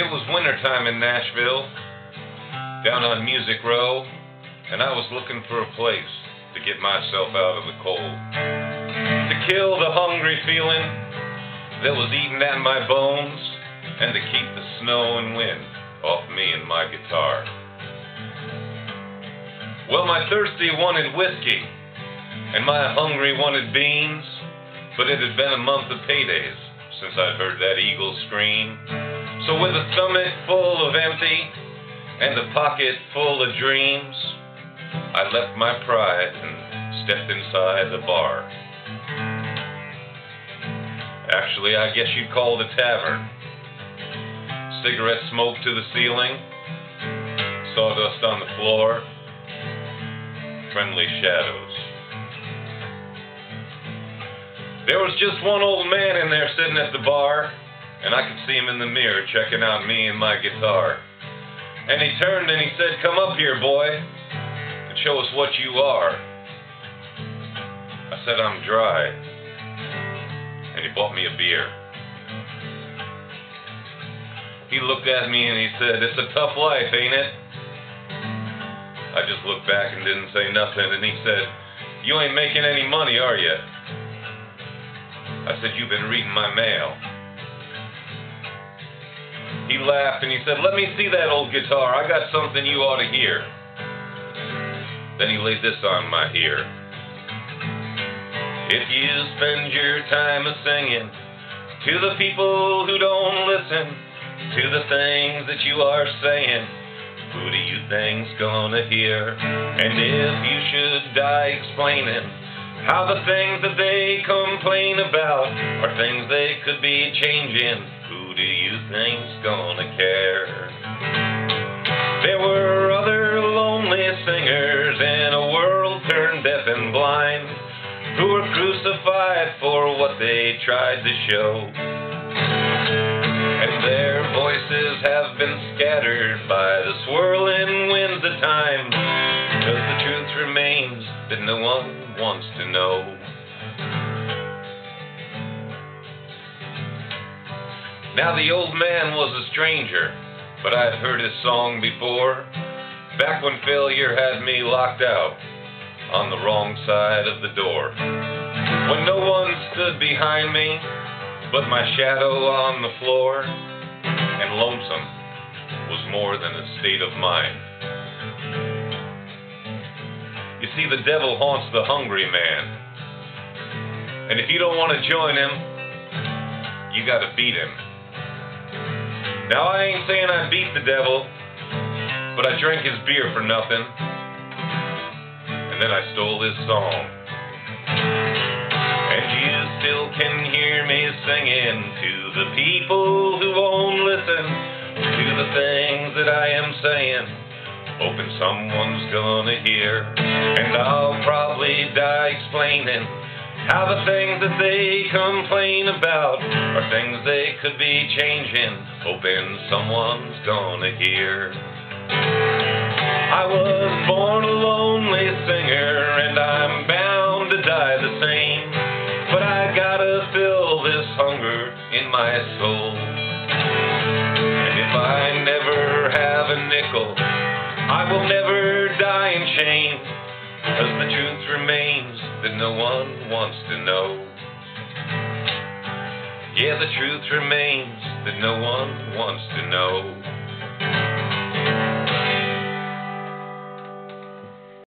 It was wintertime in Nashville, down on Music Row, and I was looking for a place to get myself out of the cold, to kill the hungry feeling that was eating at my bones, and to keep the snow and wind off me and my guitar. Well, my thirsty wanted whiskey, and my hungry wanted beans, but it had been a month of paydays since I'd heard that eagle scream. So with a stomach full of empty and a pocket full of dreams, I left my pride and stepped inside the bar. Actually, I guess you'd call it a tavern. Cigarette smoke to the ceiling, sawdust on the floor, friendly shadows. There was just one old man in there sitting at the bar, and I could see him in the mirror checking out me and my guitar. And he turned and he said, "Come up here, boy, and show us what you are." I said, "I'm dry." And he bought me a beer. He looked at me and he said, "It's a tough life, ain't it?" I just looked back and didn't say nothing, and he said, "You ain't making any money, are you?" I said, "You've been reading my mail." He laughed and he said, "Let me see that old guitar. I got something you ought to hear." Then he laid this on my ear. "If you spend your time a-singing to the people who don't listen to the things that you are saying, who do you think's gonna hear? And if you should die explaining how the things that they complain about are things they could be changing, who do you think's gonna care?" There were other lonely singers in a world turned deaf and blind, who were crucified for what they tried to show. And their voices have been scattered by the swirling winds of time, because the truth remains that no one wants to know. Now the old man was a stranger, but I'd heard his song before, back when failure had me locked out on the wrong side of the door. When no one stood behind me but my shadow on the floor, and lonesome was more than a state of mind. You see, the devil haunts the hungry man, and if you don't want to join him, you got to beat him. Now, I ain't saying I beat the devil, but I drank his beer for nothing, and then I stole his song. And you still can hear me singing to the people who won't listen to the things that I am saying, hoping someone's gonna hear. And I'll probably die explaining how the things that they complain about are things they could be changing, hoping someone's gonna hear. I was born a lonely singer, and I'm bound to die the same, but I gotta fill this hunger in my soul. And if I never have a nickel, I will never die in shame, 'cause the truth remains that no one wants to know. Yeah, the truth remains that no one wants to know.